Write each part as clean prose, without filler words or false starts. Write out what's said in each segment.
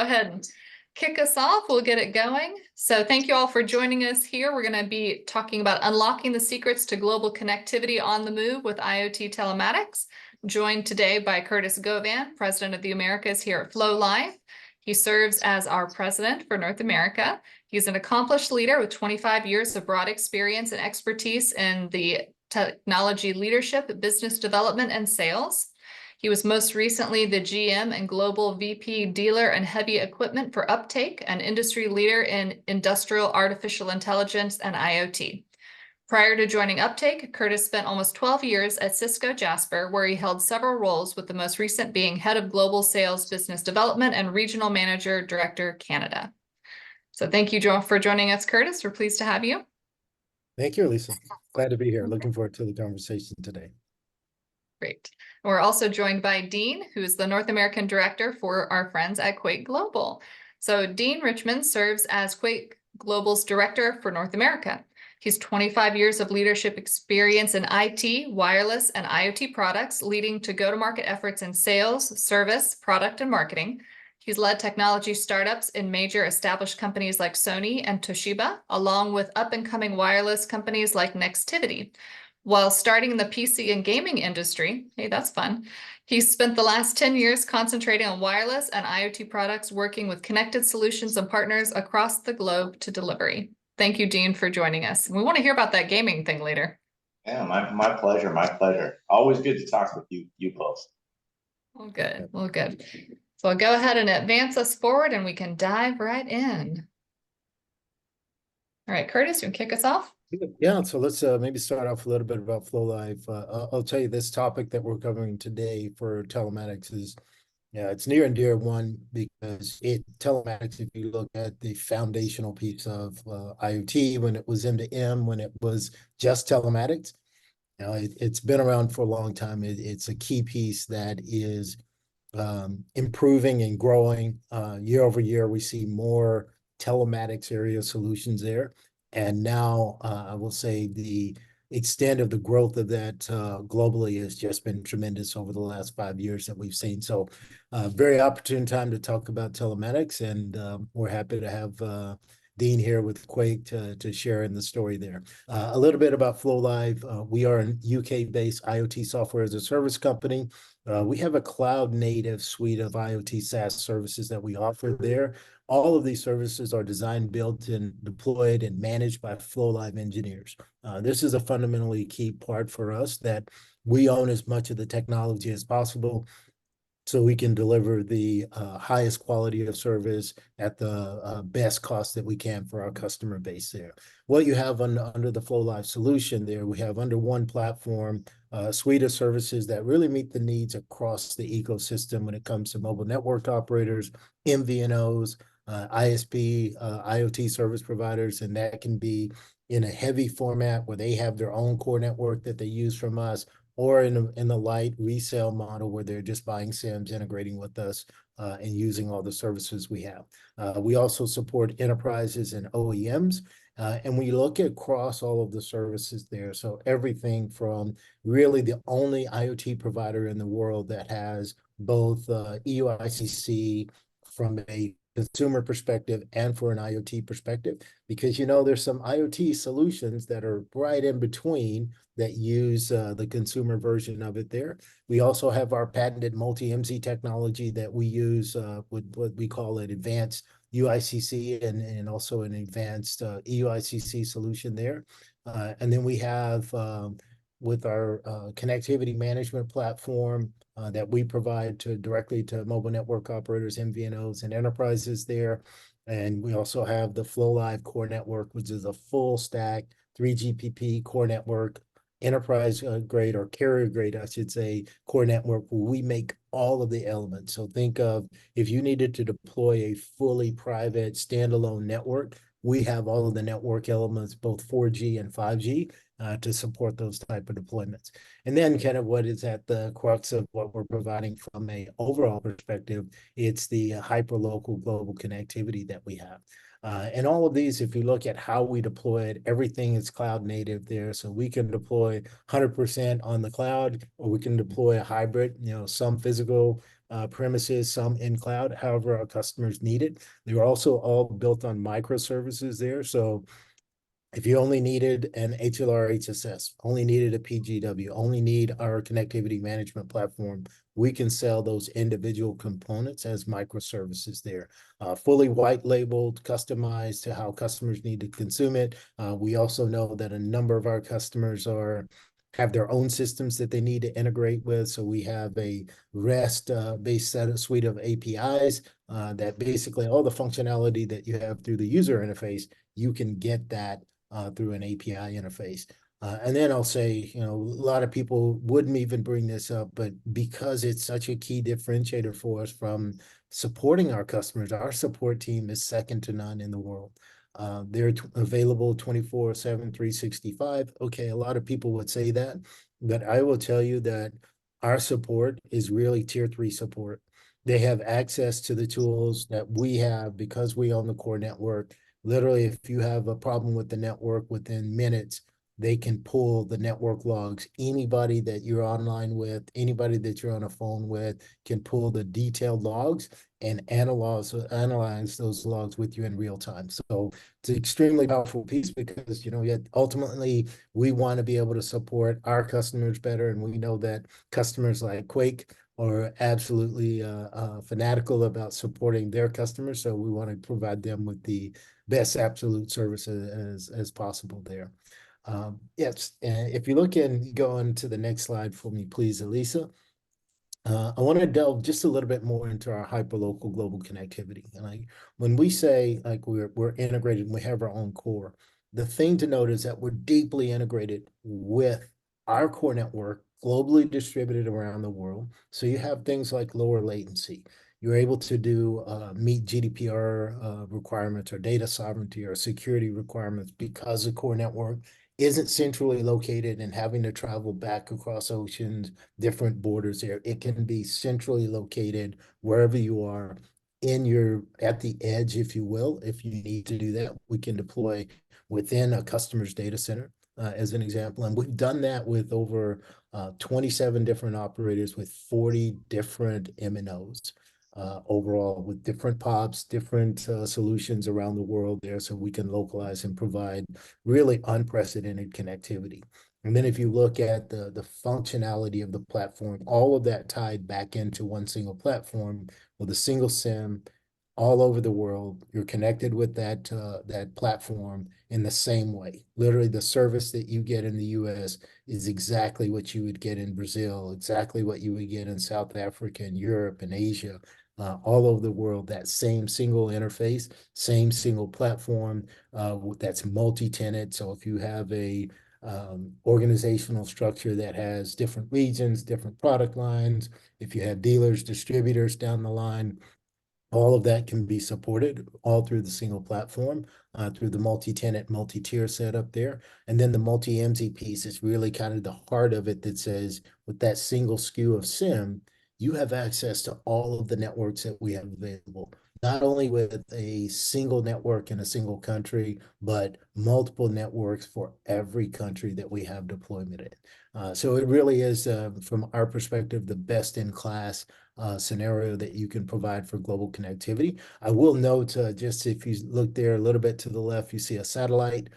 ahead and kick us off. We'll get it going. So thank you all for joining us here. We're going to be talking about unlocking the secrets to global connectivity on the move with IoT telematics. Joined today by Curtis Govan, President of the Americas here at FlowLife. He serves as our president for North America. He's an accomplished leader with 25 years of broad experience and expertise in the technology leadership, business development, and sales. He was most recently the GM and Global VP Dealer and Heavy Equipment for Uptake, an industry leader in industrial artificial intelligence and IoT. Prior to joining Uptake, Curtis spent almost 12 years at Cisco Jasper, where he held several roles, with the most recent being Head of Global Sales Business Development and Regional Manager Director, Canada. So thank you, Joe, for joining us, Curtis. We're pleased to have you. Thank you, Lisa. Glad to be here. Looking forward to the conversation today. Great. We're also joined by Dean, who is the North American Director for our friends at Quek Global. So Dean Richmond serves as Quek Global's Director for North America. He's 25 years of leadership experience in IT, wireless, and IoT products, leading to go-to-market efforts in sales, service, product, and marketing. He's led technology startups in major established companies like Sony and Toshiba, along with up-and-coming wireless companies like Nextivity. While starting in the PC and gaming industry, hey, that's fun, he spent the last 10 years concentrating on wireless and IoT products, working with connected solutions and partners across the globe to delivery. Thank you, Dean, for joining us. We want to hear about that gaming thing later. Yeah, my pleasure, my pleasure. Always good to talk with you both. Well, good, well, good. So I'll go ahead and advance us forward and we can dive right in. All right, Curtis, you can kick us off? Yeah, so let's maybe start off a little bit about FlowLife. I'll tell you, this topic that we're covering today for telematics is, it's near and dear one, because telematics, if you look at the foundational piece of IoT, when it was M2M, when it was just telematics, it's been around for a long time. It's a key piece that is improving and growing. Year over year, we see more telematics area solutions there. And now I will say the extent of the growth of that globally has just been tremendous over the last 5 years that we've seen. So very opportune time to talk about telematics, and we're happy to have Dean here with Quek to share in the story there. A little bit about FlowLive. We are a UK-based IoT software as a service company. We have a cloud-native suite of IoT SaaS services that we offer there. All of these services are designed, built, and deployed and managed by FlowLive engineers. This is a fundamentally key part for us, that we own as much of the technology as possible, so we can deliver the highest quality of service at the best cost that we can for our customer base there. What you have under the FlowLive solution there, we have under one platform a suite of services that really meet the needs across the ecosystem when it comes to mobile network operators, MVNOs, ISP, IoT service providers, and that can be in a heavy format where they have their own core network that they use from us, or in the light resale model where they're just buying SIMs, integrating with us, and using all the services we have. We also support enterprises and OEMs, and we look across all of the services there. So everything from really the only IoT provider in the world that has both EUICC from a consumer perspective and for an IoT perspective, because there's some IoT solutions that are right in between that use the consumer version of it there. We also have our patented multi-MC technology that we use with what we call an advanced UICC and also an advanced EUICC solution there. And then we have with our connectivity management platform that we provide directly to mobile network operators, MVNOs, and enterprises there. And we also have the FlowLive core network, which is a full stack 3GPP core network, enterprise grade, or carrier grade, I should say, core network, where we make all of the elements. So think of, if you needed to deploy a fully private standalone network, we have all of the network elements, both 4G and 5G, to support those type of deployments. And then kind of what is at the crux of what we're providing from a overall perspective, it's the hyper-local global connectivity that we have. And all of these, if you look at how we deploy it, everything is cloud native there. So we can deploy 100% on the cloud, or we can deploy a hybrid, some physical premises, some in cloud, however our customers need it. They're also all built on microservices there. So if you only needed an HLR HSS, only needed a PGW, only need our connectivity management platform, we can sell those individual components as microservices there. Fully white labeled, customized to how customers need to consume it. We also know that a number of our customers have their own systems that they need to integrate with. So we have a REST based suite of APIs that basically all the functionality that you have through the user interface, you can get that through an API interface. And then I'll say, a lot of people wouldn't even bring this up, but because it's such a key differentiator for us from supporting our customers, our support team is second to none in the world. They're available 24/7, 365. Okay, a lot of people would say that, but I will tell you that our support is really tier 3 support. They have access to the tools that we have because we own the core network. Literally, if you have a problem with the network within minutes, they can pull the network logs. Anybody that you're online with, anybody that you're on a phone with can pull the detailed logs and analyze those logs with you in real time. So it's an extremely powerful piece because, yet ultimately we want to be able to support our customers better. And we know that customers like Quek are absolutely fanatical about supporting their customers. So we want to provide them with the best absolute service as possible there. Yes, if you look and go on to the next slide for me, please, Elisa. I want to delve just a little bit more into our hyperlocal global connectivity. And when we say we're integrated and we have our own core, the thing to note is that we're deeply integrated with our core network, globally distributed around the world. So you have things like lower latency. You're able to meet GDPR requirements or data sovereignty or security requirements because the core network isn't centrally located and having to travel back across oceans, different borders there. It can be centrally located wherever you are at the edge, if you will. If you need to do that, we can deploy within a customer's data center, as an example. And we've done that with over 27 different operators with 40 different MNOs. Overall, with different POPs, different solutions around the world there, so we can localize and provide really unprecedented connectivity. And then if you look at the functionality of the platform, all of that tied back into one single platform with a single SIM all over the world, you're connected with that platform in the same way. Literally, the service that you get in the US is exactly what you would get in Brazil, exactly what you would get in South Africa and Europe and Asia. All over the world, that same single interface, same single platform that's multi-tenant. So if you have a organizational structure that has different regions, different product lines, if you have dealers, distributors down the line, all of that can be supported all through the single platform, through the multi-tenant, multi-tier setup there. And then the multi-MZ piece is really kind of the heart of it that says with that single SKU of SIM, you have access to all of the networks that we have available, not only with a single network in a single country, but multiple networks for every country that we have deployment in. So it really is, from our perspective, the best in class scenario that you can provide for global connectivity. I will note, just if you look there a little bit to the left, you see a satellite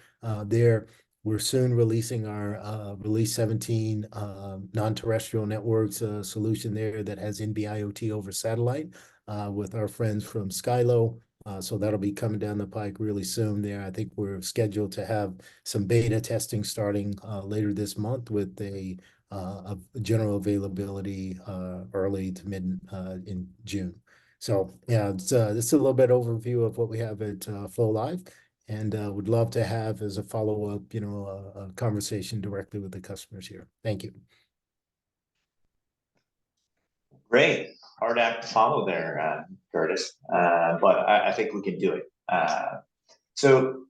there. We're soon releasing our release 17 non-terrestrial networks solution there that has NB-IoT over satellite with our friends from Skylo. So that'll be coming down the pike really soon there. I think we're scheduled to have some beta testing starting later this month with a general availability early to mid in June. So yeah, it's this is a little bit overview of what we have at FlowLive, and would love to have as a follow-up, a conversation directly with the customers here. Thank you. Great. Hard act to follow there, Curtis, but I think we can do it. So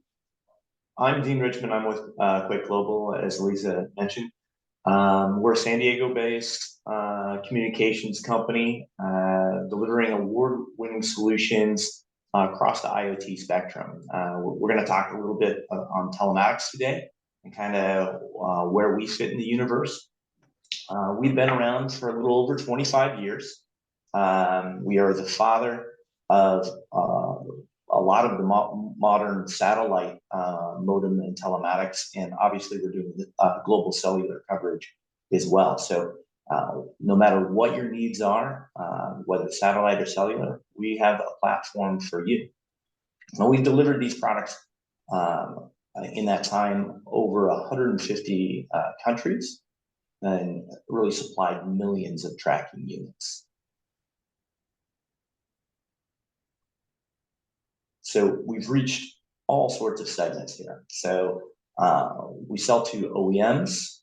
I'm Dean Richmond. I'm with Quek Global, as Lisa mentioned. We're a San Diego-based communications company delivering award-winning solutions across the IoT spectrum. We're going to talk a little bit on telematics today and kind of where we fit in the universe. We've been around for a little over 25 years. We are the father of a lot of the modern satellite modem and telematics, and obviously we're doing global cellular coverage as well. So no matter what your needs are, whether satellite or cellular, we have a platform for you. Now, we've delivered these products in that time over 150 countries and really supplied millions of tracking units. So we've reached all sorts of segments here. So we sell to OEMs,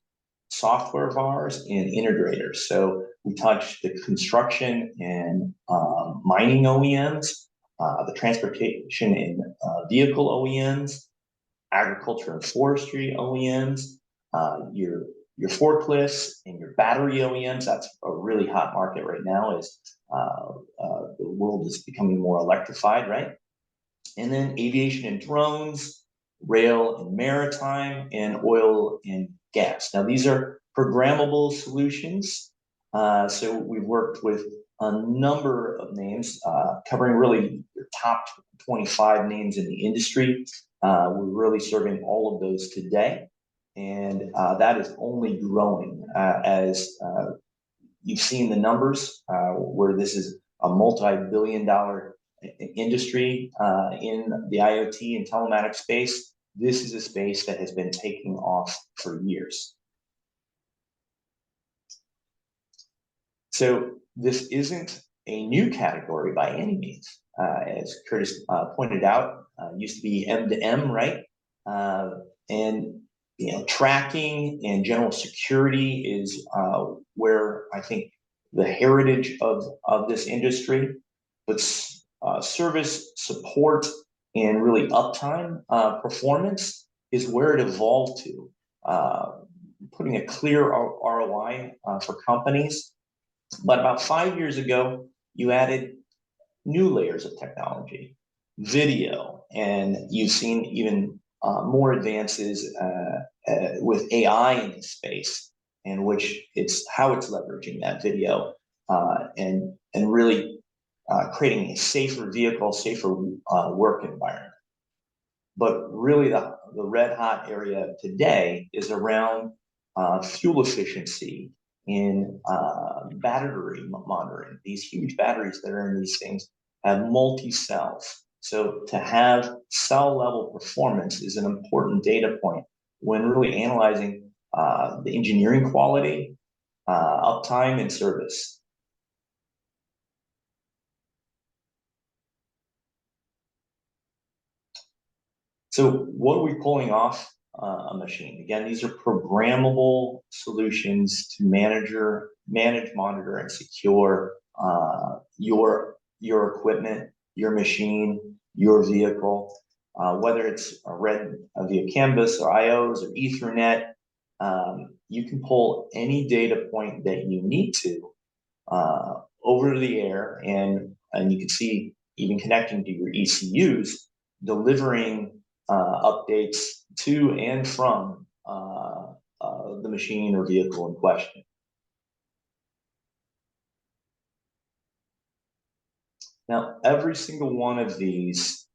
software VARs, and integrators. So we touch the construction and mining OEMs, the transportation and vehicle OEMs, agriculture and forestry OEMs, your forklifts and your battery OEMs. That's a really hot market right now as the world is becoming more electrified, right? And then aviation and drones, rail and maritime, and oil and gas. Now, these are programmable solutions. So we've worked with a number of names, covering really your top 25 names in the industry. We're really serving all of those today. And that is only growing as you've seen the numbers, where this is a multi-billion-dollar industry in the IoT and telematics space. This is a space that has been taking off for years. So this isn't a new category by any means. As Curtis pointed out, used to be M to M, right? And tracking and general security is where I think the heritage of this industry, but service, support, and really uptime performance is where it evolved to. Putting a clear ROI for companies. But about 5 years ago, you added new layers of technology, video, and you've seen even more advances with AI in this space, in which it's how it's leveraging that video and really creating a safer vehicle, safer work environment. But really the red hot area today is around fuel efficiency in battery monitoring. These huge batteries that are in these things have multi-cells. So to have cell level performance is an important data point when really analyzing the engineering quality, uptime, and service. So what are we pulling off a machine? Again, these are programmable solutions to manage, monitor, and secure your equipment, your machine, your vehicle, whether it's read via Canvas or IOs or Ethernet. You can pull any data point that you need to over the air, and you can see even connecting to your ECUs, delivering updates to and from the machine or vehicle in question. Now, every single one of these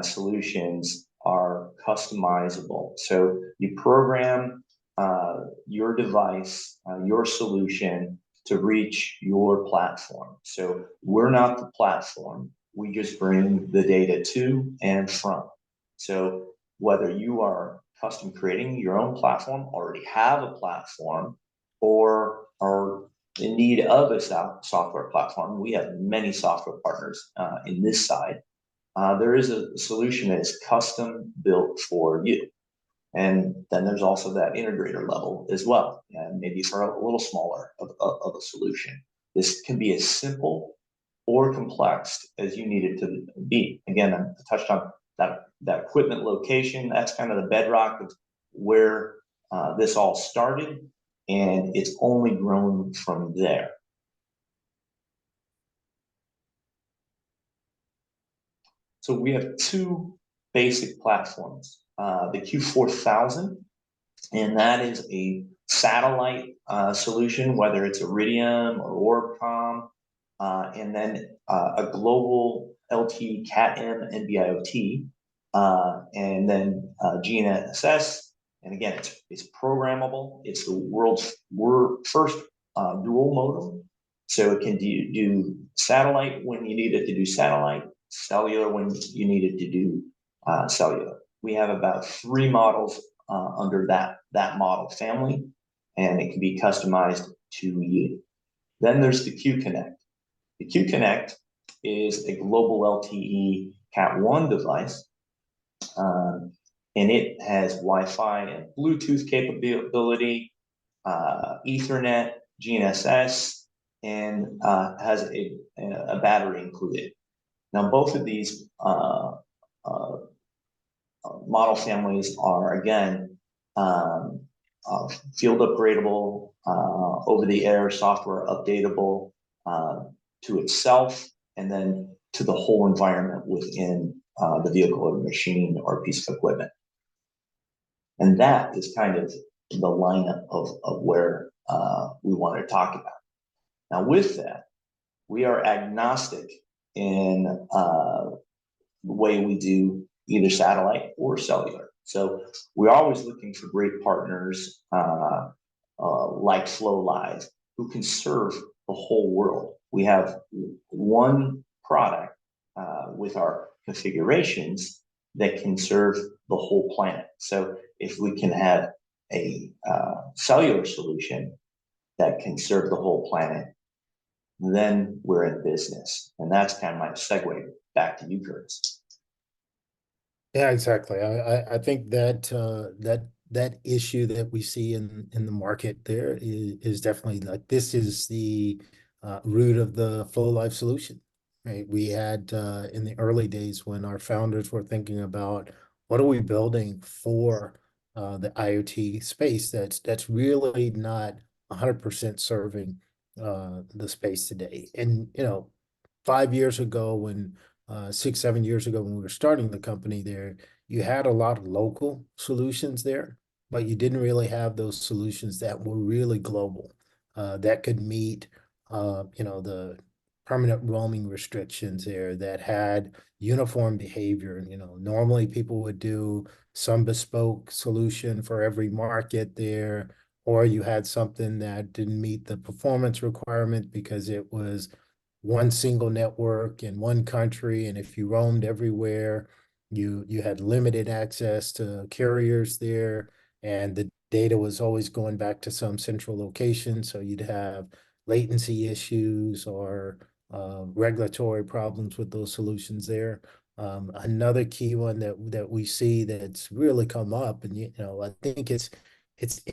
solutions are customizable. So you program your device, your solution to reach your platform. So we're not the platform. We just bring the data to and from. So whether you are custom creating your own platform, already have a platform, or are in need of a software platform, we have many software partners in this side. There is a solution that is custom built for you. And then there's also that integrator level as well, and maybe for a little smaller of a solution. This can be as simple or complex as you need it to be. Again, I touched on that equipment location. That's kind of the bedrock of where this all started, and it's only grown from there. So we have two basic platforms. The Q4000, and that is a satellite solution, whether it's Iridium or Orbcomm, and then a global LT Cat-M NB-IoT, and then GNSS. And again, it's programmable. It's the world's first dual modem. So it can do satellite when you need it to do satellite, cellular when you need it to do cellular. We have about 3 models under that model family, and it can be customized to you. Then there's the Q Connect. The Q Connect is a global LTE Cat1 device, and it has Wi-Fi and Bluetooth capability, Ethernet, GNSS, and has a battery included. Now, both of these model families are, again, field upgradable, over-the-air software updatable to itself, and then to the whole environment within the vehicle or machine or piece of equipment. And that is kind of the lineup of where we want to talk about. Now, with that, we are agnostic in the way we do either satellite or cellular. So we're always looking for great partners like FlowLive, who can serve the whole world. We have one product with our configurations that can serve the whole planet. So if we can have a cellular solution that can serve the whole planet, then we're in business. And that's kind of my segue back to you, Curtis. Yeah, exactly. I think that that issue that we see in the market there is definitely like, this is the root of the FlowLife solution, right? We had in the early days when our founders were thinking about what are we building for the IoT space that's really not 100% serving the space today. And 5 years ago, when 6, 7 years ago, when we were starting the company there, you had a lot of local solutions there, but you didn't really have those solutions that were really global, that could meet, the permanent roaming restrictions there, that had uniform behavior. Normally people would do some bespoke solution for every market there, or you had something that didn't meet the performance requirement because it was one single network in one country, and if you roamed everywhere, you had limited access to carriers there, and the data was always going back to some central location, so you'd have latency issues or regulatory problems with those solutions there. Another key one that we see that's really come up, and I think it's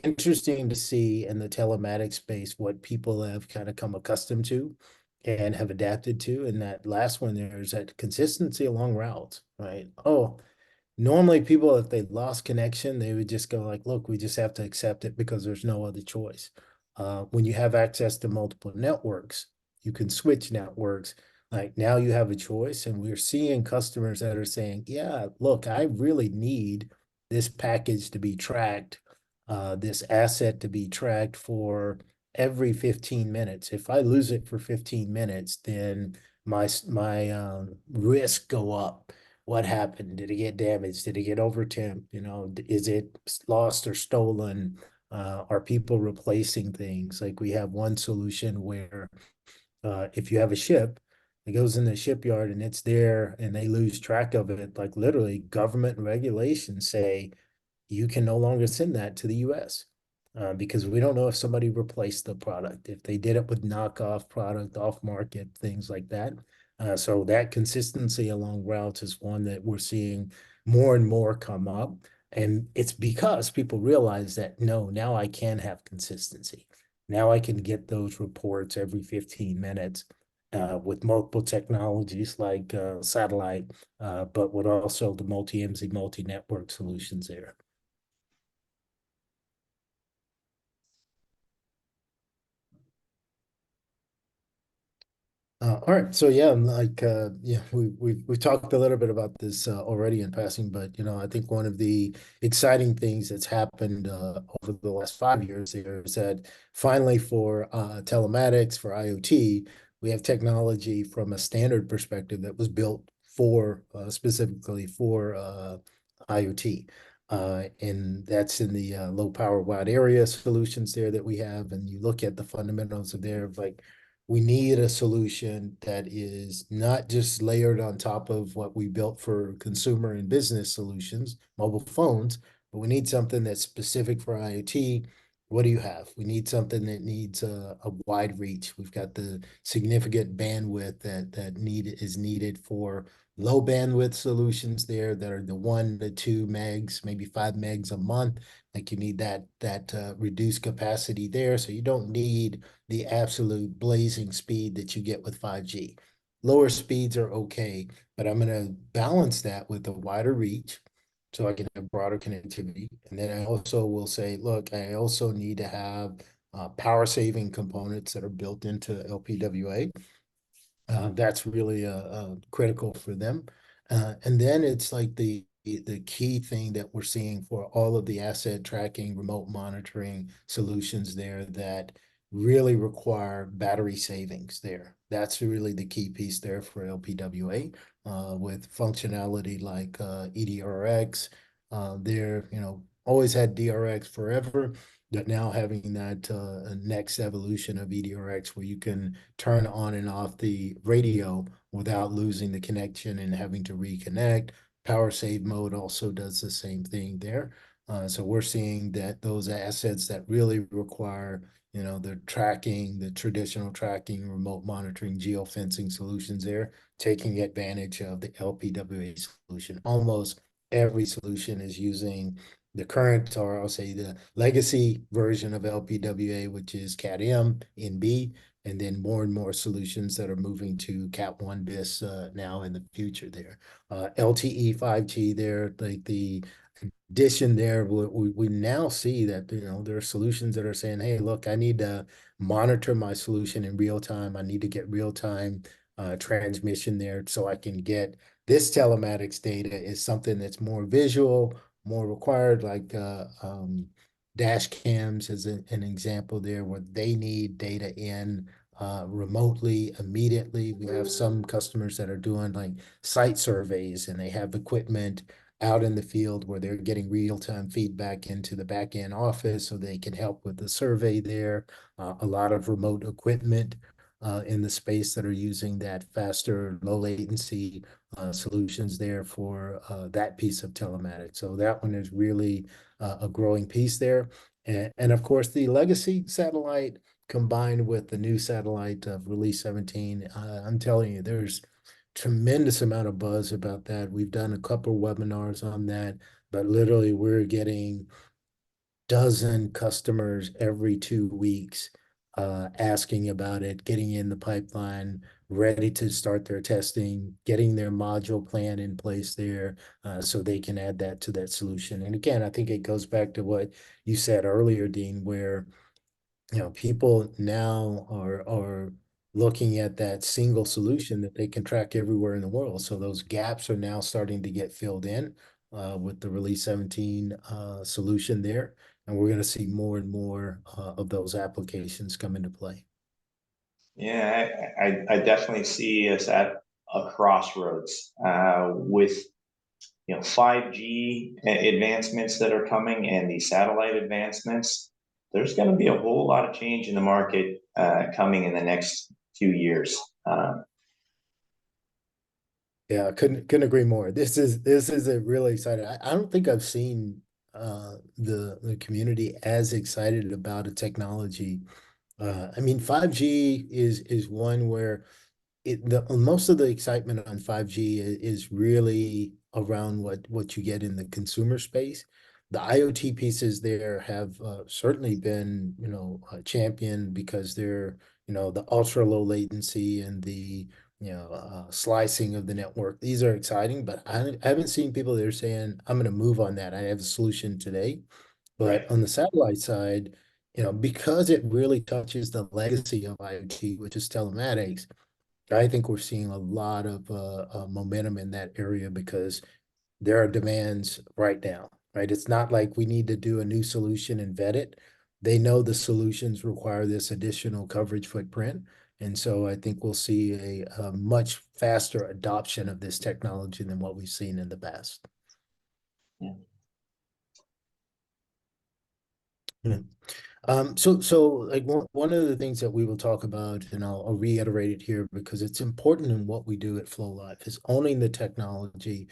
interesting to see in the telematics space what people have kind of come accustomed to and have adapted to. And that last one there is that consistency along routes, right? Oh, normally people, if they lost connection, they would just go like, look, we just have to accept it because there's no other choice. When you have access to multiple networks, you can switch networks. Like, now you have a choice, and we're seeing customers that are saying, yeah, look, I really need this package to be tracked, this asset to be tracked for every 15 minutes. If I lose it for 15 minutes, then my risk go up. What happened? Did it get damaged? Did it get over temp? Is it lost or stolen? Are people replacing things? Like, we have one solution where if you have a ship, it goes in the shipyard and it's there and they lose track of it, like literally government regulations say you can no longer send that to the US. Because we don't know if somebody replaced the product, if they did it with knockoff product, off market, things like that. So that consistency along routes is one that we're seeing more and more come up. And it's because people realize that, no, now I can have consistency. Now I can get those reports every 15 minutes with multiple technologies like satellite, but with also the multi-IMSI, multi-network solutions there. All right, so yeah, we talked a little bit about this already in passing, but I think one of the exciting things that's happened over the last 5 years here is that finally for telematics, for IoT, we have technology from a standard perspective that was built for specifically for IoT. And that's in the low power wide area solutions there that we have. And you look at the fundamentals of there, like we need a solution that is not just layered on top of what we built for consumer and business solutions, mobile phones, but we need something that's specific for IoT. What do you have? We need something that needs a wide reach. We've got the significant bandwidth that is needed for low bandwidth solutions there that are the 1 to 2 megs, maybe 5 megs a month. Like you need that reduced capacity there, so you don't need the absolute blazing speed that you get with 5G. Lower speeds are okay, but I'm going to balance that with a wider reach so I can have broader connectivity. And then I also will say, look, I also need to have power saving components that are built into LPWA. That's really critical for them. And then it's like the key thing that we're seeing for all of the asset tracking, remote monitoring solutions there that really require battery savings there. That's really the key piece there for LPWA with functionality like EDRX. They're, always had DRX forever, but now having that next evolution of EDRX where you can turn on and off the radio without losing the connection and having to reconnect. Power save mode also does the same thing there. So we're seeing that those assets that really require, the tracking, the traditional tracking, remote monitoring, geofencing solutions there, taking advantage of the LPWA solution. Almost every solution is using the current, or I'll say the legacy version of LPWA, which is Cat-M in B, and then more and more solutions that are moving to Cat-1 bis now in the future there. LTE 5G there, like the addition there, we now see that, there are solutions that are saying, hey, look, I need to monitor my solution in real time. I need to get real time transmission there so I can get this telematics data is something that's more visual, more required, like dash cams as an example there, where they need data in remotely, immediately. We have some customers that are doing like site surveys and they have equipment out in the field where they're getting real-time feedback into the back-end office so they can help with the survey there. A lot of remote equipment in the space that are using that faster, low latency solutions there for that piece of telematics. So that one is really a growing piece there. And of course, the legacy satellite combined with the new satellite of Release 17, I'm telling you, there's tremendous amount of buzz about that. We've done a couple webinars on that, but literally we're getting dozen customers every 2 weeks asking about it, getting in the pipeline, ready to start their testing, getting their module plan in place there so they can add that to that solution. And again, I think it goes back to what you said earlier, Dean, where people now are looking at that single solution that they can track everywhere in the world. So those gaps are now starting to get filled in with the Release 17 solution there. And we're going to see more and more of those applications come into play. Yeah, I definitely see us at a crossroads with 5G advancements that are coming and the satellite advancements. There's going to be a whole lot of change in the market coming in the next few years. Yeah, I couldn't agree more. This is a really exciting. I don't think I've seen the community as excited about a technology. I mean, 5G is one where most of the excitement on 5G is really around what you get in the consumer space. The IoT pieces there have certainly been, championed because they're, the ultra low latency and the, slicing of the network. These are exciting, but I haven't seen people that are saying, I'm going to move on that. I have a solution today. But Right. on the satellite side, because it really touches the legacy of IoT, which is telematics, I think we're seeing a lot of momentum in that area because there are demands right now, right? It's not like we need to do a new solution and vet it. They know the solutions require this additional coverage footprint. And so I think we'll see a much faster adoption of this technology than what we've seen in the past. Yeah. Yeah. So like one of the things that we will talk about, and I'll reiterate it here because it's important in what we do at FlowLife, is owning the technology,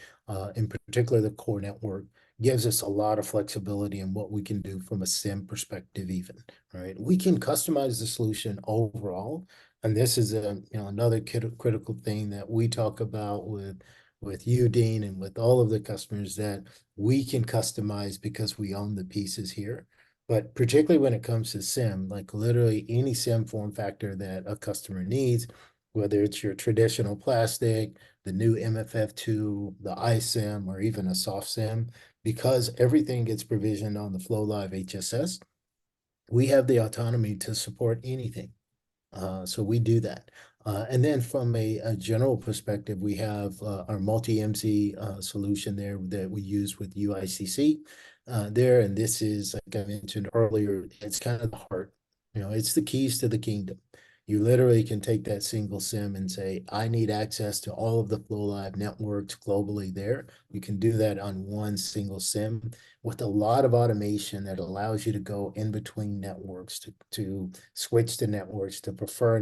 in particular the core network, gives us a lot of flexibility in what we can do from a SIM perspective even, right? We can customize the solution overall, and this is another critical thing that we talk about with you, Dean, and with all of the customers, that we can customize because we own the pieces here. But particularly when it comes to SIM, like literally any SIM form factor that a customer needs, whether it's your traditional plastic, the new MFF2, the iSIM, or even a soft SIM, because everything gets provisioned on the FlowLive HSS, we have the autonomy to support anything. So we do that. And then from a general perspective, we have our multi-MC solution there that we use with UICC there. And this is, like I mentioned earlier, it's kind of the heart. It's the keys to the kingdom. You literally can take that single SIM and say, I need access to all of the FlowLive networks globally there. You can do that on one single SIM with a lot of automation that allows you to go in between networks, to switch to networks, to prefer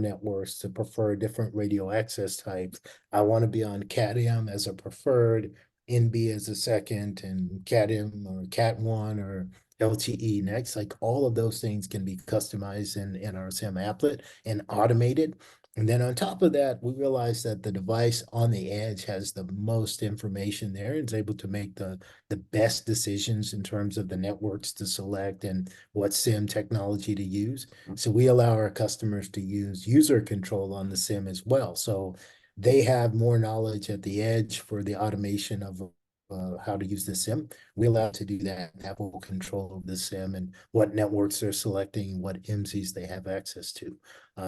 different radio access types. I want to be on CAT-M as a preferred, NB as a second, and CAT-M or CAT1 or LTE next. Like all of those things can be customized in our SIM applet and automated. And then on top of that, we realized that the device on the edge has the most information there and is able to make the best decisions in terms of the networks to select and what SIM technology to use. So we allow our customers to use user control on the SIM as well. So they have more knowledge at the edge for the automation of how to use the SIM. We allow to do that and have full control of the SIM and what networks they're selecting, what MZs they have access to.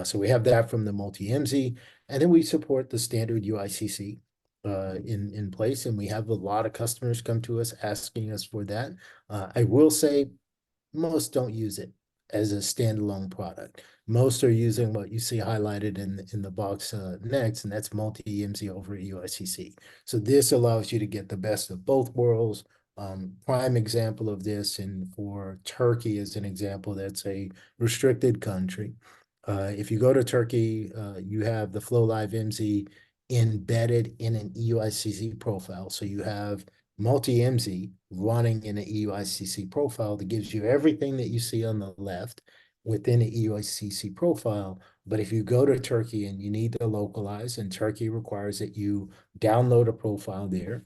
So we have that from the multi-MZ, and then we support the standard UICC in place, and we have a lot of customers come to us asking us for that. I will say most don't use it as a standalone product. Most are using what you see highlighted in the box next, and that's multi-MZ over UICC. So this allows you to get the best of both worlds. Prime example of this, and for Turkey as an example, that's a restricted country. If you go to Turkey, you have the FlowLive MZ embedded in an EUICC profile. So you have multi-MZ running in an EUICC profile that gives you everything that you see on the left within an EUICC profile. But if you go to Turkey and you need to localize, and Turkey requires that you download a profile there,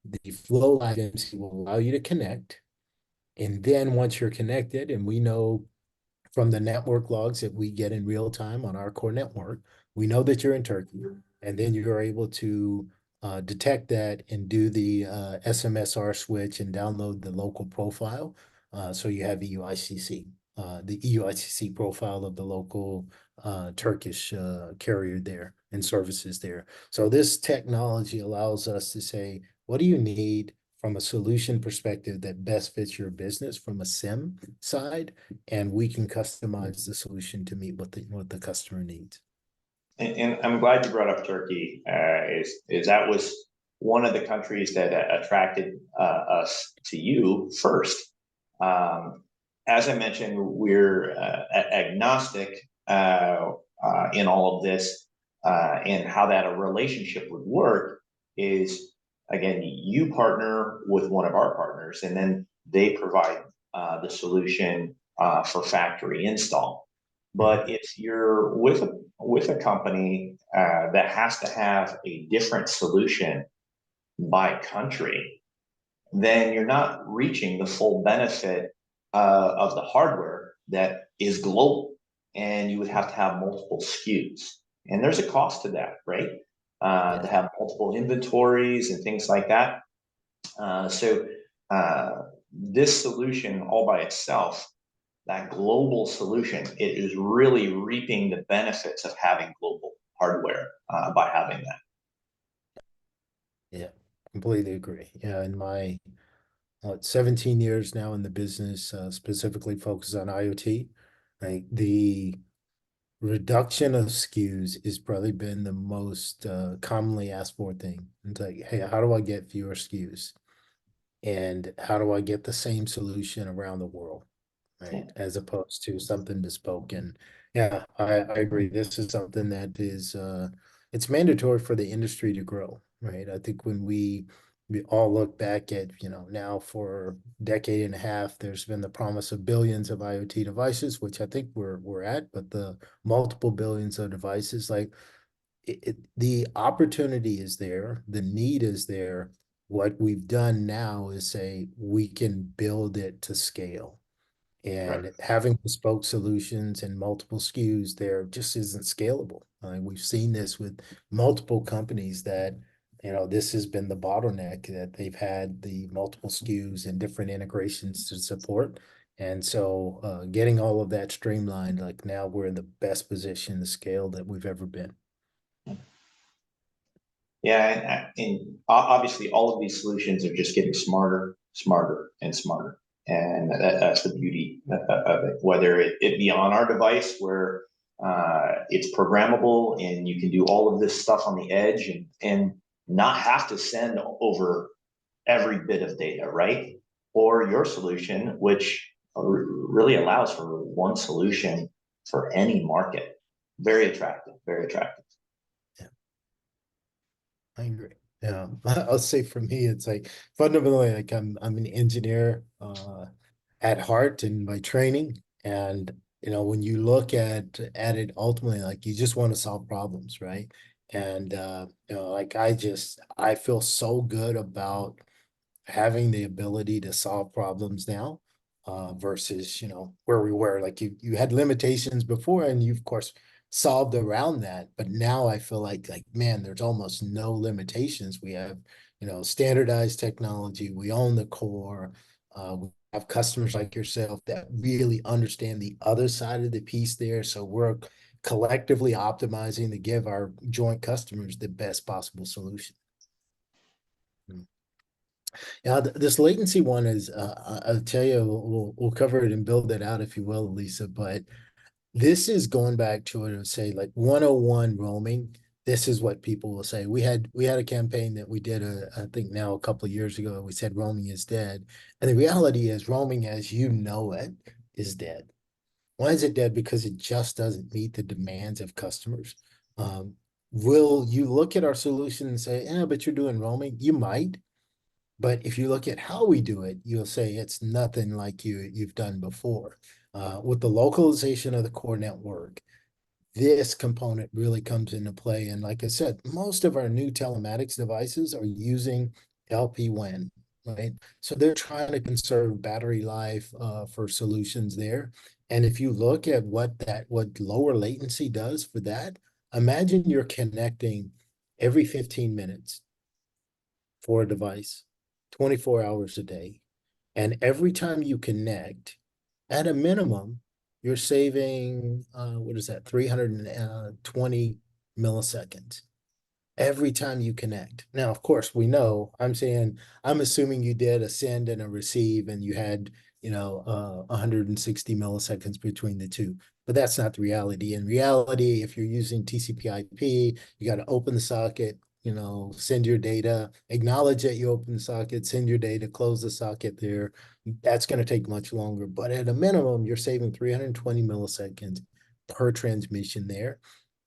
the FlowLive MC will allow you to connect. And then once you're connected, and we know from the network logs that we get in real time on our core network, we know that you're in Turkey, and then you're able to detect that and do the SMSR switch and download the local profile. So you have EUICC, the EUICC profile of the local Turkish carrier there and services there. So this technology allows us to say, what do you need from a solution perspective that best fits your business from a SIM side, and we can customize the solution to meet what the customer needs. And I'm glad you brought up Turkey. Is that was one of the countries that attracted us to you first. As I mentioned, we're agnostic in all of this, and how that a relationship would work is, again, you partner with one of our partners, and then they provide the solution for factory install. But if you're with a company that has to have a different solution by country, then you're not reaching the full benefit of the hardware that is global, and you would have to have multiple SKUs. And there's a cost to that, right? To have multiple inventories and things like that. So this solution all by itself, that global solution, it is really reaping the benefits of having global hardware by having that. Yeah, completely agree. Yeah, in my 17 years now in the business, specifically focused on IoT, right? The reduction of SKUs has probably been the most commonly asked for thing. It's like, hey, how do I get fewer SKUs? And how do I get the same solution around the world? Yeah. Right. As opposed to something bespoke. And yeah, I agree. This is something that is it's mandatory for the industry to grow, right? I think when we all look back at, now for a decade and a half, there's been the promise of billions of IoT devices, which I think we're at, but the multiple billions of devices, like the opportunity is there, the need is there. What we've done now is say we can build it to scale. Right. And having bespoke solutions and multiple SKUs there just isn't scalable. We've seen this with multiple companies that, this has been the bottleneck that they've had the multiple SKUs and different integrations to support. And so getting all of that streamlined, like now we're in the best position to scale that we've ever been. Yeah, and obviously all of these solutions are just getting smarter, smarter, and smarter. And that's the beauty of it. Whether it be on our device where it's programmable and you can do all of this stuff on the edge and not have to send over every bit of data, right? Or your solution, which really allows for one solution for any market. Very attractive, very attractive. I agree. Yeah, I'll say for me, it's like fundamentally, like I'm an engineer at heart and by training, and when you look at it ultimately, like you just want to solve problems, right? And like I feel so good about having the ability to solve problems now versus where we were, like you had limitations before and you of course solved around that, but now I feel like man, there's almost no limitations. We have standardized technology, we own the core, we have customers like yourself that really understand the other side of the piece there, so we're collectively optimizing to give our joint customers the best possible solution. Yeah, this latency one is, I'll tell you, we'll cover it and build it out if you will, Lisa. But this is going back to it and say like 101 roaming. This is what people will say. We had a campaign that we did, I think now a couple of years ago. We said roaming is dead, and the reality is roaming as you know it is dead. Why is it dead? Because it just doesn't meet the demands of customers. Will you look at our solution and say, "Yeah, but you're doing roaming"? You might. But if you look at how we do it, you'll say it's nothing like you've done before. With the localization of the core network, this component really comes into play. And like I said, most of our new telematics devices are using LPWAN, right? So they're trying to conserve battery life for solutions there. And if you look at what lower latency does for that, imagine you're connecting every 15 minutes for a device, 24 hours a day. And every time you connect, at a minimum, you're saving, what is that, 320 milliseconds every time you connect. Now, of course, we know, I'm assuming you did a send and a receive and you had, 160 milliseconds between the two. But that's not the reality. In reality, if you're using TCP/IP, you got to open the socket, send your data, acknowledge that you open the socket, send your data, close the socket there. That's going to take much longer. But at a minimum, you're saving 320 milliseconds per transmission there.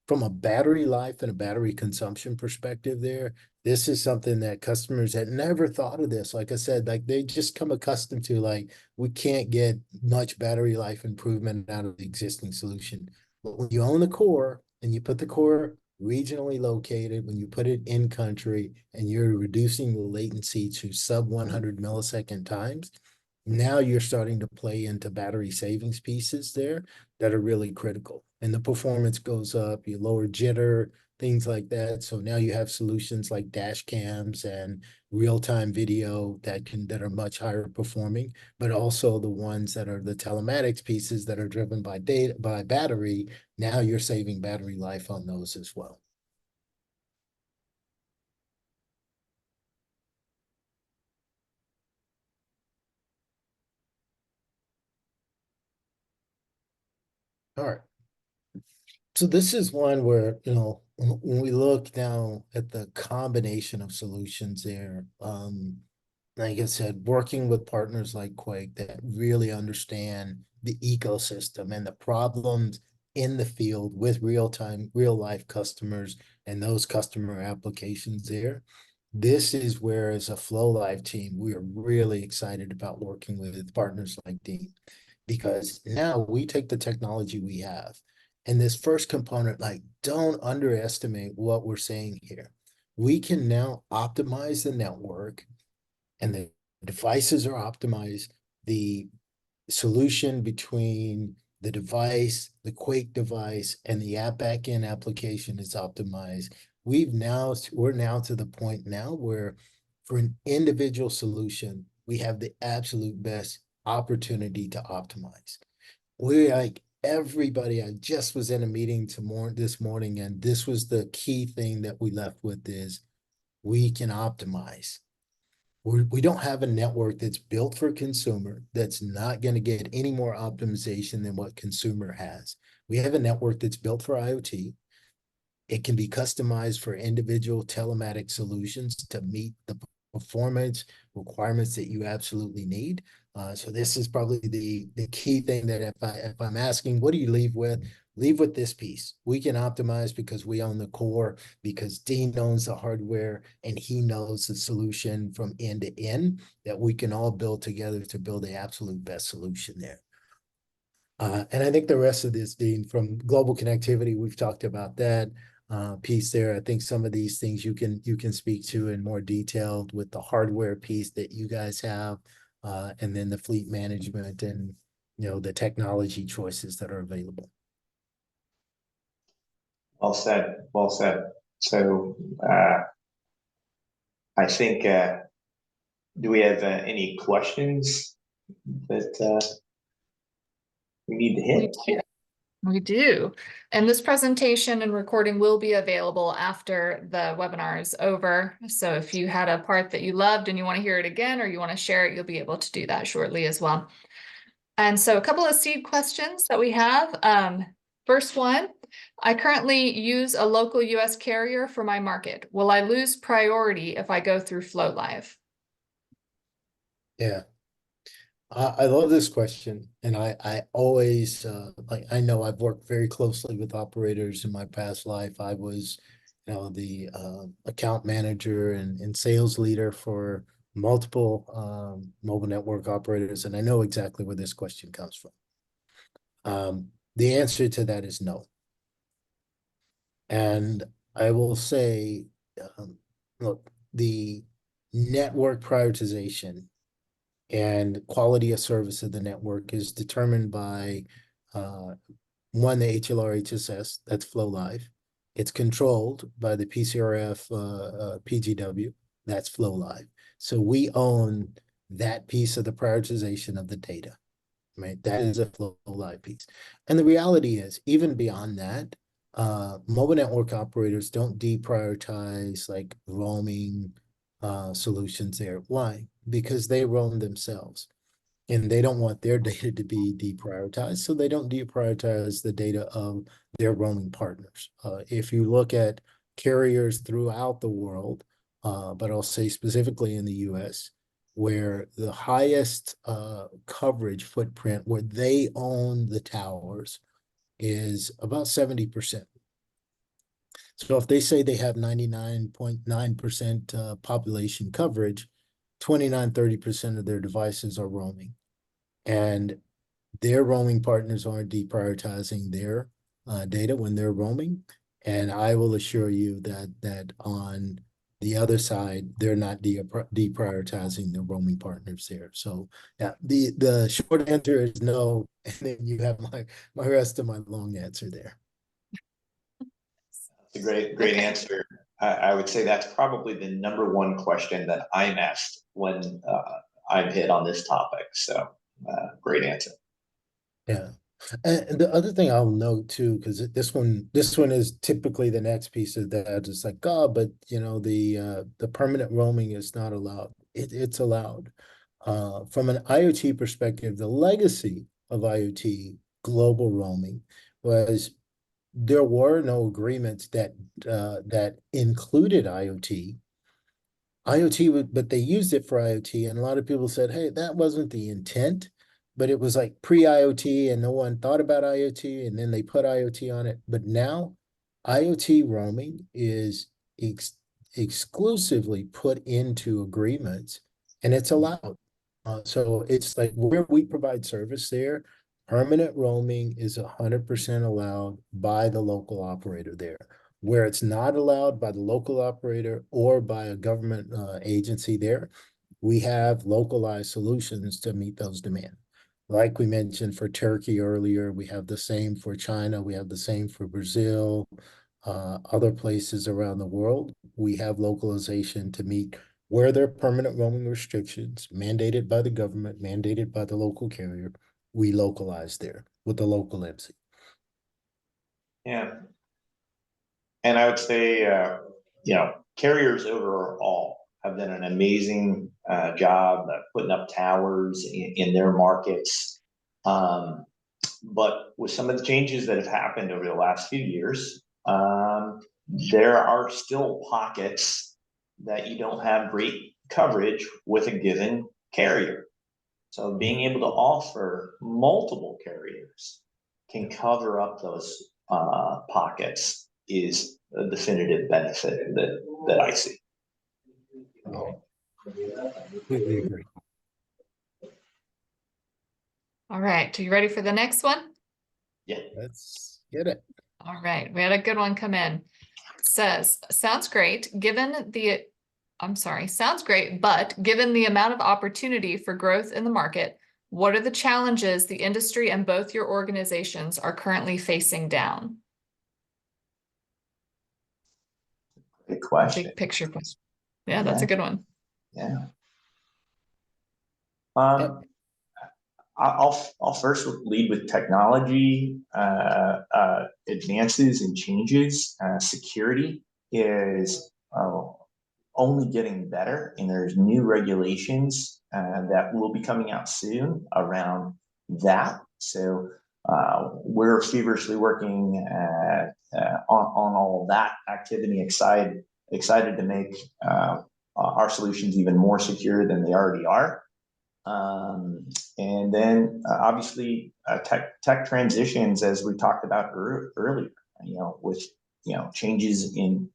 From a battery life and a battery consumption perspective there, this is something that customers had never thought of this. Like I said, like they just come accustomed to like, we can't get much battery life improvement out of the existing solution. But when you own the core and you put the core regionally located, when you put it in country and you're reducing the latency to sub 100 millisecond times, now you're starting to play into battery savings pieces there that are really critical. And the performance goes up, you lower jitter, things like that. So now you have solutions like dash cams and real-time video that are much higher performing, but also the ones that are the telematics pieces that are driven by data, by battery. Now you're saving battery life on those as well. All right. So this is one where, when we look now at the combination of solutions there, like I said, working with partners like Quake that really understand the ecosystem and the problems in the field with real-time, real-life customers and those customer applications there. This is where, as a FlowLife team, we are really excited about working with partners like Dean, because now we take the technology we have. And this first component, like, don't underestimate what we're saying here. We can now optimize the network, and the devices are optimized. The solution between the device, the Quake device, and the app backend application is optimized. We're now to the point now where, for an individual solution, we have the absolute best opportunity to optimize. We're like everybody. I just was in a meeting this morning, and this was the key thing that we left with is we can optimize. We don't have a network that's built for consumer that's not going to get any more optimization than what consumer has. We have a network that's built for IoT. It can be customized for individual telematic solutions to meet the performance requirements that you absolutely need. So this is probably the key thing that if I'm asking, what do you leave with? Leave with this piece. We can optimize because we own the core, because Dean owns the hardware, and he knows the solution from end to end that we can all build together to build the absolute best solution there. And I think the rest of this, Dean, from global connectivity, we've talked about that piece there. I think some of these things you can speak to in more detail with the hardware piece that you guys have, and then the fleet management and the technology choices that are available. Well said. Well said. So I think, do we have any questions that we need to hit? We do. And this presentation and recording will be available after the webinar is over. So if you had a part that you loved and you want to hear it again, or you want to share it, you'll be able to do that shortly as well. And so a couple of seed questions that we have. First one, I currently use a local US carrier for my market. Will I lose priority if I go through FlowLive? Yeah. I love this question, and I always I know I've worked very closely with operators in my past life. I was, the account manager and sales leader for multiple mobile network operators, and I know exactly where this question comes from. The answer to that is no. And I will say, look, the network prioritization and quality of service of the network is determined by one, the HLR HSS, that's FlowLive. It's controlled by the PCRF PGW, that's FlowLive. So we own that piece of the prioritization of the data, right? That is a FlowLive piece. And the reality is, even beyond that, mobile network operators don't deprioritize like roaming solutions there. Why? Because they roam themselves, and they don't want their data to be deprioritized, so they don't deprioritize the data of their roaming partners. If you look at carriers throughout the world, but I'll say specifically in the US, where the highest coverage footprint, where they own the towers, is about 70%. So if they say they have 99.9% population coverage, 29-30% of their devices are roaming. And their roaming partners aren't deprioritizing their data when they're roaming. And I will assure you that on the other side, they're not deprioritizing their roaming partners there. So yeah, the short answer is no. And then you have my rest of my long answer there. That's a great answer. I would say that's probably the number one question that I'm asked when I'm hit on this topic. So great answer. Yeah. And the other thing I'll note too, because this one is typically the next piece of that. It's like, oh, but the permanent roaming is not allowed. It's allowed. From an IoT perspective, the legacy of IoT global roaming was there were no agreements that that included IoT. But they used it for IoT, and a lot of people said, "Hey, that wasn't the intent." But it was like pre-IoT, and no one thought about IoT, and then they put IoT on it. But now, IoT roaming is exclusively put into agreements, and it's allowed. So it's like where we provide service there, permanent roaming is 100% allowed by the local operator there. Where it's not allowed by the local operator or by a government agency there, we have localized solutions to meet those demands. Like we mentioned for Turkey earlier, we have the same for China, we have the same for Brazil, other places around the world. We have localization to meet where there are permanent roaming restrictions mandated by the government, mandated by the local carrier. We localize there with the local MC. Yeah. And I would say, carriers overall have done an amazing job of putting up towers in their markets. But with some of the changes that have happened over the last few years, there are still pockets that you don't have great coverage with a given carrier. So being able to offer multiple carriers can cover up those pockets is a definitive benefit that I see. Completely agree. All right, are you ready for the next one? Yeah. Let's get it. All right, we had a good one come in. It says, sounds great, but given the amount of opportunity for growth in the market, what are the challenges the industry and both your organizations are currently facing down? Good question. Big picture question. Yeah, that's a good one. Yeah. I'll first lead with technology advances and changes. Security is only getting better, and there's new regulations that will be coming out soon around that. So we're feverishly working on all of that activity. Excited to make our solutions even more secure than they already are. And then obviously tech transitions, as we talked about earlier, with changes in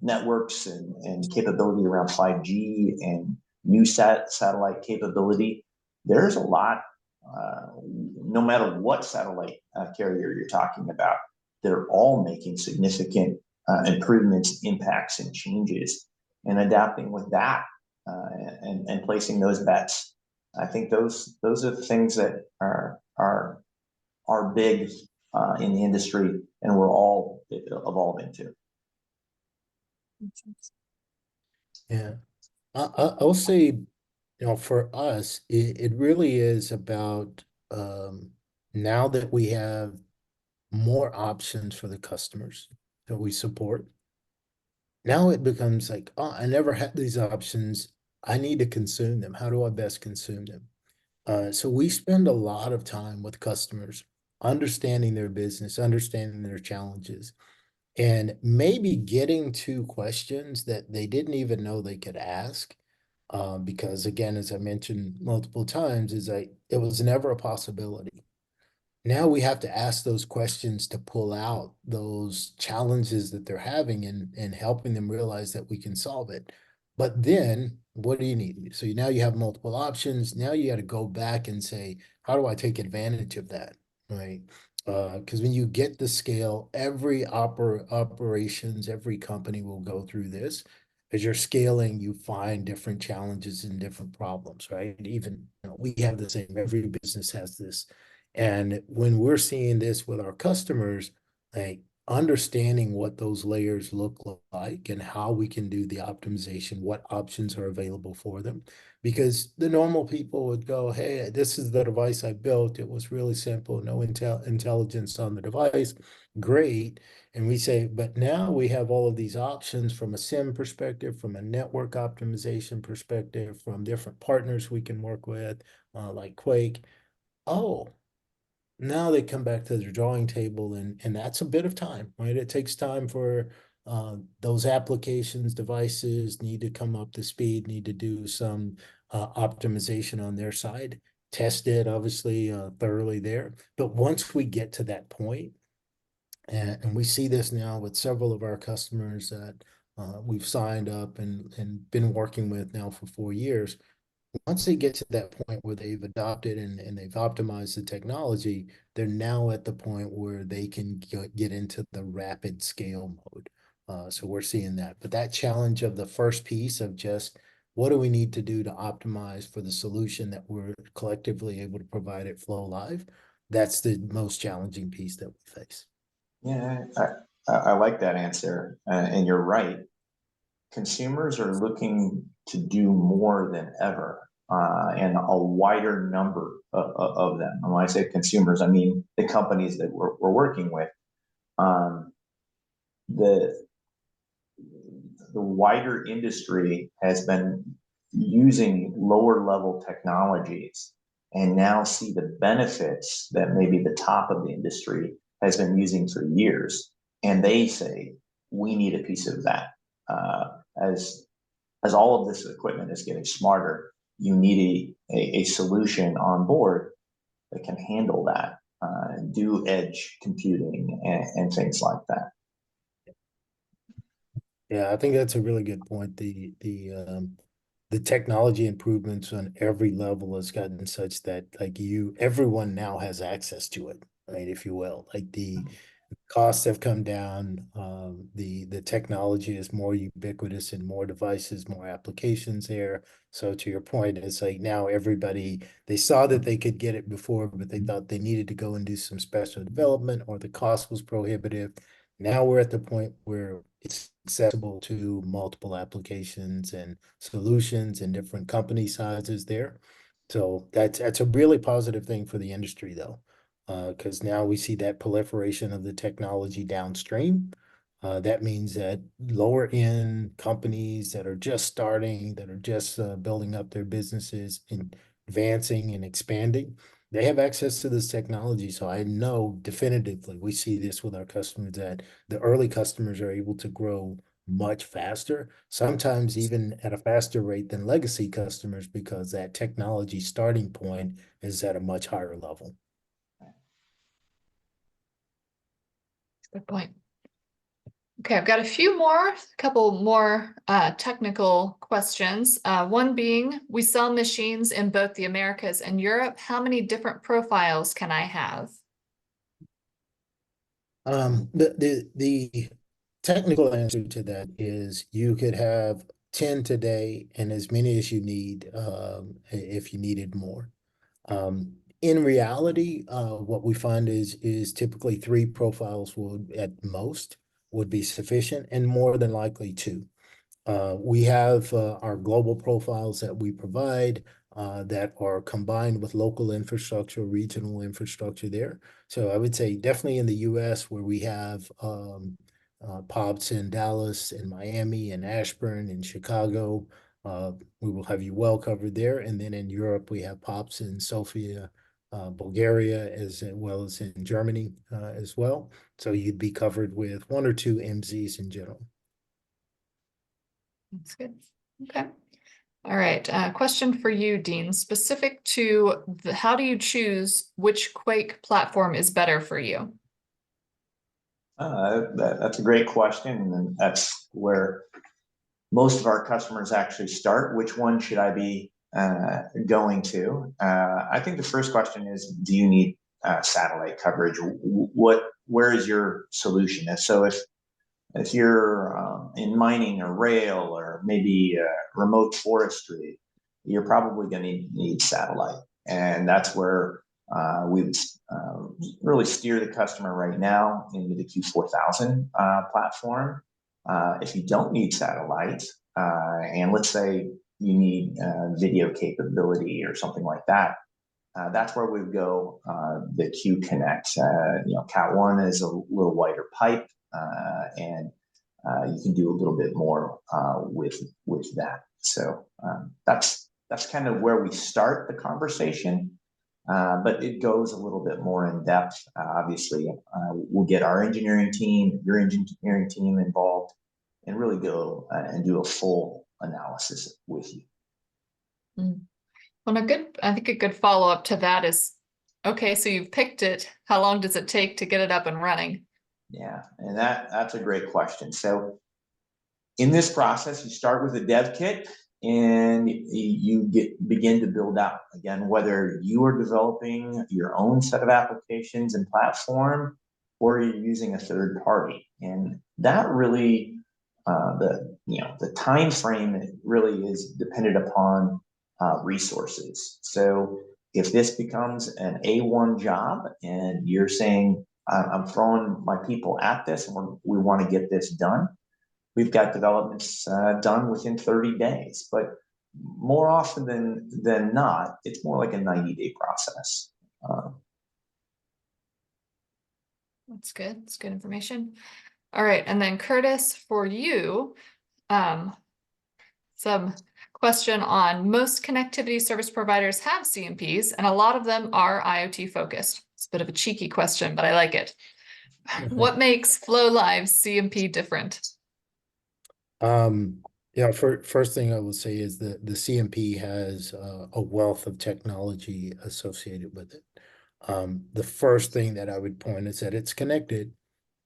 networks and capability around 5G and new satellite capability. There's a lot, no matter what satellite carrier you're talking about, they're all making significant improvements, impacts, and changes, and adapting with that. And placing those bets. I think those are the things that are big in the industry, and we're all evolving to. Yeah, I'll say, for us, it really is about now that we have more options for the customers that we support. Now it becomes like, oh, I never had these options. I need to consume them. How do I best consume them? So we spend a lot of time with customers, understanding their business, understanding their challenges, and maybe getting to questions that they didn't even know they could ask. Because again, as I mentioned multiple times, it was never a possibility. Now we have to ask those questions to pull out those challenges that they're having and helping them realize that we can solve it. But then what do you need? So now you have multiple options. Now you got to go back and say, how do I take advantage of that? Right. Because when you get the scale, every operations, every company will go through this. As you're scaling, you find different challenges and different problems, right? Even we have the same, every business has this. And when we're seeing this with our customers, like understanding what those layers look like and how we can do the optimization, what options are available for them. Because the normal people would go, hey, this is the device I built. It was really simple, no intelligence on the device. Great. And we say, but now we have all of these options from a SIM perspective, from a network optimization perspective, from different partners we can work with, like Quek. Oh, Now they come back to the drawing table, and that's a bit of time, right? It takes time for those applications, devices need to come up to speed, need to do some optimization on their side, test it obviously thoroughly there. But once we get to that point, and we see this now with several of our customers that we've signed up and been working with now for 4 years. Once they get to that point where they've adopted and they've optimized the technology, they're now at the point where they can get into the rapid scale mode. So we're seeing that. But that challenge of the first piece of just what do we need to do to optimize for the solution that we're collectively able to provide at FlowLive, that's the most challenging piece that we face. Yeah, I like that answer, and you're right. Consumers are looking to do more than ever, and a wider number of them. And when I say consumers, I mean the companies that we're working with. Um, the the wider industry has been using lower level technologies and now see the benefits that maybe the top of the industry has been using for years. And they say, we need a piece of that. As all of this equipment is getting smarter, you need a solution on board that can handle that, do edge computing and things like that. Yeah, I think that's a really good point. The technology improvements on every level has gotten such that like everyone now has access to it, right? If you will, like the costs have come down. The technology is more ubiquitous and more devices, more applications there. So to your point, it's like now everybody, they saw that they could get it before, but they thought they needed to go and do some special development or the cost was prohibitive. Now we're at the point where it's accessible to multiple applications and solutions and different company sizes there. So that's a really positive thing for the industry though, because now we see that proliferation of the technology downstream. That means that lower end companies that are just starting, that are just building up their businesses and advancing and expanding, they have access to this technology. So I know definitively we see this with our customers that the early customers are able to grow much faster, sometimes even at a faster rate than legacy customers because that technology starting point is at a much higher level. Good point. Okay, I've got a couple more technical questions. One being, we sell machines in both the Americas and Europe. How many different profiles can I have? The technical answer to that is you could have 10 today and as many as you need if you needed more. In reality, what we find is typically 3 profiles would at most would be sufficient and more than likely 2. We have our global profiles that we provide that are combined with local infrastructure, regional infrastructure there. So I would say definitely in the US where we have POPs in Dallas and Miami and Ashburn and Chicago, we will have you well covered there. And then in Europe, we have POPs in Sofia, Bulgaria, as well as in Germany as well. So you'd be covered with 1 or 2 MZs in general. That's good. Okay. All right. Question for you, Dean. Specific to how do you choose which Quake platform is better for you? That's a great question, and that's where most of our customers actually start. Which one should I be going to? I think the first question is, do you need satellite coverage? Where is your solution? So if you're in mining or rail or maybe remote forestry, you're probably going to need satellite. And that's where we would really steer the customer right now into the Q4000 platform. If you don't need satellite, and let's say you need video capability or something like that, that's where we would go the Q Connect. Cat 1 is a little wider pipe, and you can do a little bit more with that. So that's kind of where we start the conversation. but it goes a little bit more in depth. Obviously, we'll get our engineering team, your engineering team involved, and really go and do a full analysis with you. Well, I think a good follow-up to that is, okay, so you've picked it. How long does it take to get it up and running? Yeah, and that's a great question. So in this process, you start with a dev kit and you begin to build out. Again, whether you are developing your own set of applications and platform, or you're using a third party, and that really the time frame really is dependent upon resources. So if this becomes an A1 job and you're saying I'm throwing my people at this and we want to get this done, we've got developments done within 30 days. But more often than not, it's more like a 90-day process. That's good. That's good information. All right. And then Curtis, for you, some question on most connectivity service providers have CMPs, and a lot of them are IoT focused. It's a bit of a cheeky question, but I like it. What makes FlowLive CMP different? Yeah, first thing I will say is that the CMP has a wealth of technology associated with it. The first thing that I would point is that it's connected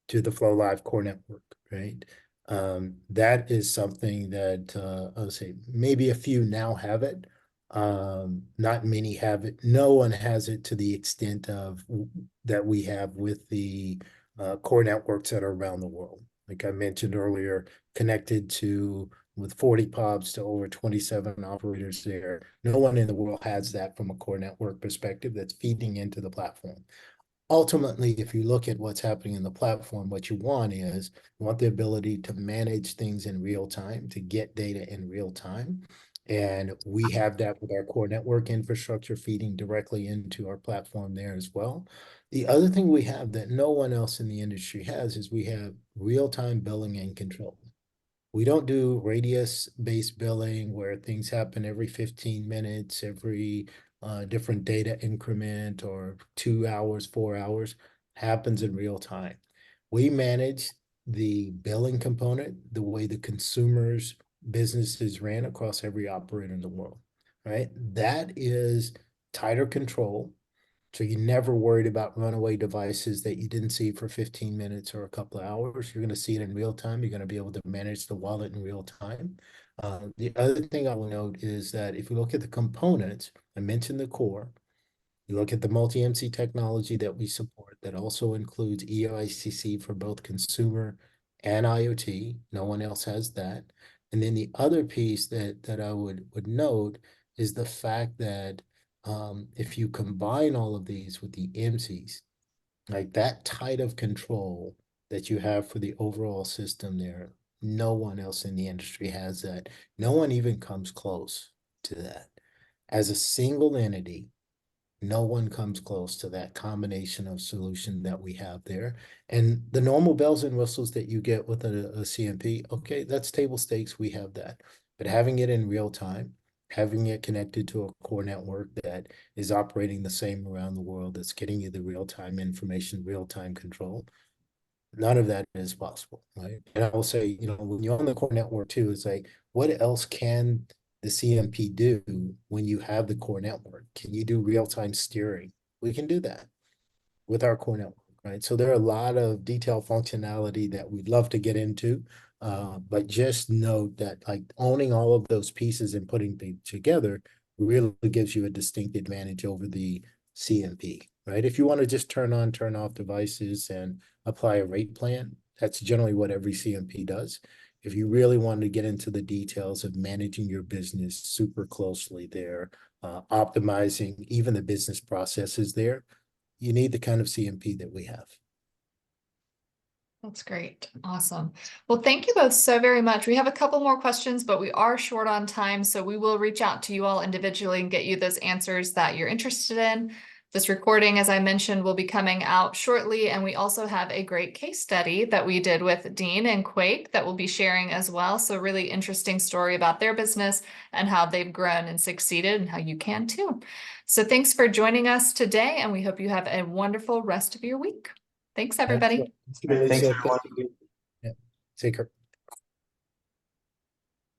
to the FlowLive core network, right? That is something that I would say maybe a few now have it. Not many have it. No one has it to the extent of that we have with the core networks that are around the world. Like I mentioned earlier, connected to with 40 POPs to over 27 operators there. No one in the world has that from a core network perspective that's feeding into the platform. Ultimately, if you look at what's happening in the platform, what you want is you want the ability to manage things in real time, to get data in real time. And we have that with our core network infrastructure feeding directly into our platform there as well. The other thing we have that no one else in the industry has is we have real-time billing and control. We don't do radius-based billing where things happen every 15 minutes, every different data increment or 2 hours, 4 hours, happens in real time. We manage the billing component the way the consumers' businesses ran across every operator in the world, right? That is tighter control. So you're never worried about runaway devices that you didn't see for 15 minutes or a couple of hours. You're going to see it in real time. You're going to be able to manage the wallet in real time. The other thing I will note is that if you look at the components, I mentioned the core. You look at the multi-MC technology that we support that also includes EICC for both consumer and IoT. No one else has that. And then the other piece that I would note is the fact that if you combine all of these with the MCs, like that tight of control that you have for the overall system there, no one else in the industry has that. No one even comes close to that. As a single entity, no one comes close to that combination of solution that we have there. And the normal bells and whistles that you get with a CMP, okay, that's table stakes, we have that. But having it in real time, having it connected to a core network that is operating the same around the world, that's getting you the real-time information, real-time control, none of that is possible, right? And I will say, when you're on the core network too, it's like, what else can the CMP do when you have the core network? Can you do real-time steering? We can do that with our core network, right? So there are a lot of detailed functionality that we'd love to get into, but just note that like owning all of those pieces and putting them together really gives you a distinct advantage over the CMP, right? If you want to just turn on, turn off devices and apply a rate plan, that's generally what every CMP does. If you really want to get into the details of managing your business super closely there, optimizing even the business processes there, you need the kind of CMP that we have. That's great. Awesome. Well, thank you both so very much. We have a couple more questions, but we are short on time, so we will reach out to you all individually and get you those answers that you're interested in. This recording, as I mentioned, will be coming out shortly, and we also have a great case study that we did with Dean and Quek that we'll be sharing as well. So really interesting story about their business and how they've grown and succeeded and how you can too. So thanks for joining us today, and we hope you have a wonderful rest of your week. Thanks, everybody. Excellent. Thank you, Thanks, Lisa. everyone. Thank you. Yeah, take care.